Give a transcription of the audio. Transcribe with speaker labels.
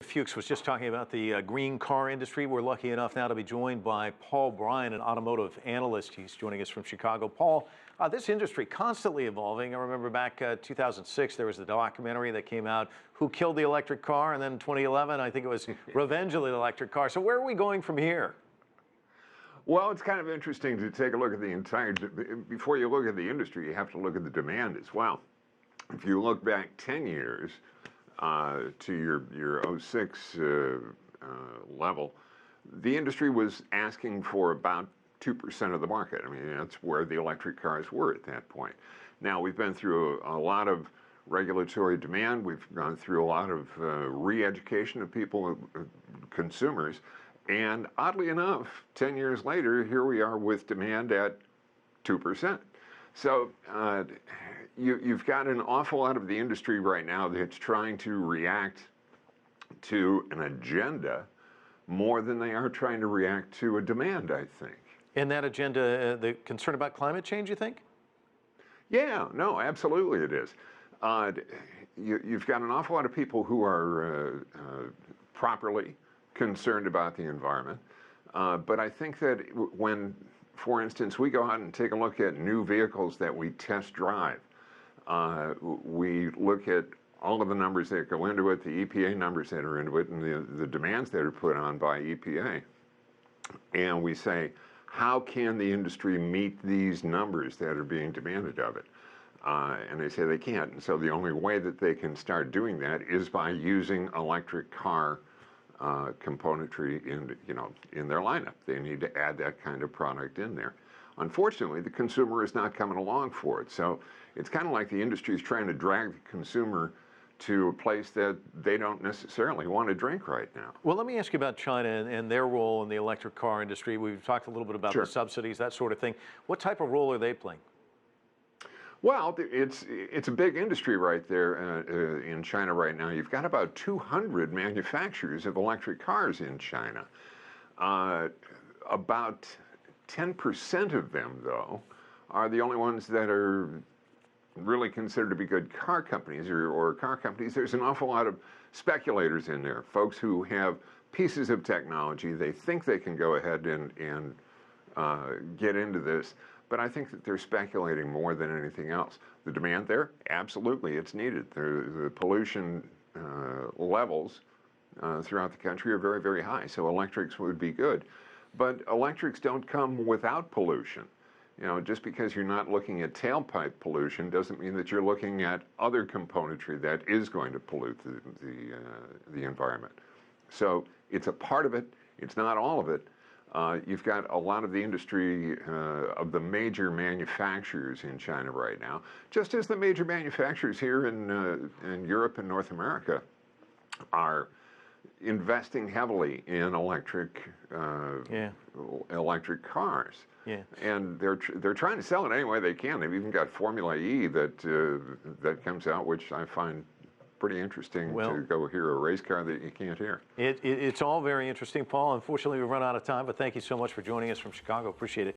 Speaker 1: Fuchs was just talking about the green car industry. We're lucky enough now to be joined by Paul Bryan, an automotive analyst. He's joining us from Chicago. Paul, this industry constantly evolving. I remember back 2006, there was the documentary that came out, Who Killed the Electric Car? And then 2011, I think it was Revenge of the Electric Car. So where are we going from here?
Speaker 2: Well, it's kind of interesting to take a look at the entire, before you look at the industry, you have to look at the demand as well. If you look back 10 years, to your '06 level, the industry was asking for about 2% of the market. I mean, that's where the electric cars were at that point. Now, we've been through a lot of regulatory demand. We've gone through a lot of re-education of people, consumers. And oddly enough, 10 years later, here we are with demand at 2%. So you've got an awful lot of the industry right now that's trying to react to an agenda more than they are trying to react to a demand, I think.
Speaker 1: And that agenda, the concern about climate change, you think?
Speaker 2: Yeah, no, absolutely it is. You've got an awful lot of people who are properly concerned about the environment. But I think that when, for instance, we go out and take a look at new vehicles that we test drive, we look at all of the numbers that go into it, the EPA numbers that are into it, and the demands that are put on by EPA. And we say, how can the industry meet these numbers that are being demanded of it? And they say they can't. And so the only way that they can start doing that is by using electric car componentry in their lineup. They need to add that kind of product in there. Unfortunately, the consumer is not coming along for it. So it's kind of like the industry is trying to drag the consumer to a place that they don't necessarily want to drink right now.
Speaker 1: Well, let me ask you about China and their role in the electric car industry. We've talked a little bit about
Speaker 2: Sure.
Speaker 1: the subsidies, that sort of thing. What type of role are they playing?
Speaker 2: Well, it's a big industry right there in China right now. You've got about 200 manufacturers of electric cars in China. About 10% of them, though, are the only ones that are really considered to be good car companies or car companies. There's an awful lot of speculators in there, folks who have pieces of technology. They think they can go ahead and get into this. But I think that they're speculating more than anything else. The demand there, absolutely, it's needed. The pollution levels throughout the country are very, very high, so electrics would be good. But electrics don't come without pollution. You know, just because you're not looking at tailpipe pollution doesn't mean that you're looking at other componentry that is going to pollute the environment. So it's a part of it, it's not all of it. You've got a lot of the industry of the major manufacturers in China right now, just as the major manufacturers here in Europe and North America are investing heavily in electric cars.
Speaker 1: Yeah.
Speaker 2: And they're trying to sell it any way they can. They've even got Formula E that comes out, which I find pretty interesting to go hear a race car that you can't hear.
Speaker 1: It's all very interesting, Paul. Unfortunately, we've run out of time, but thank you so much for joining us from Chicago. Appreciate it.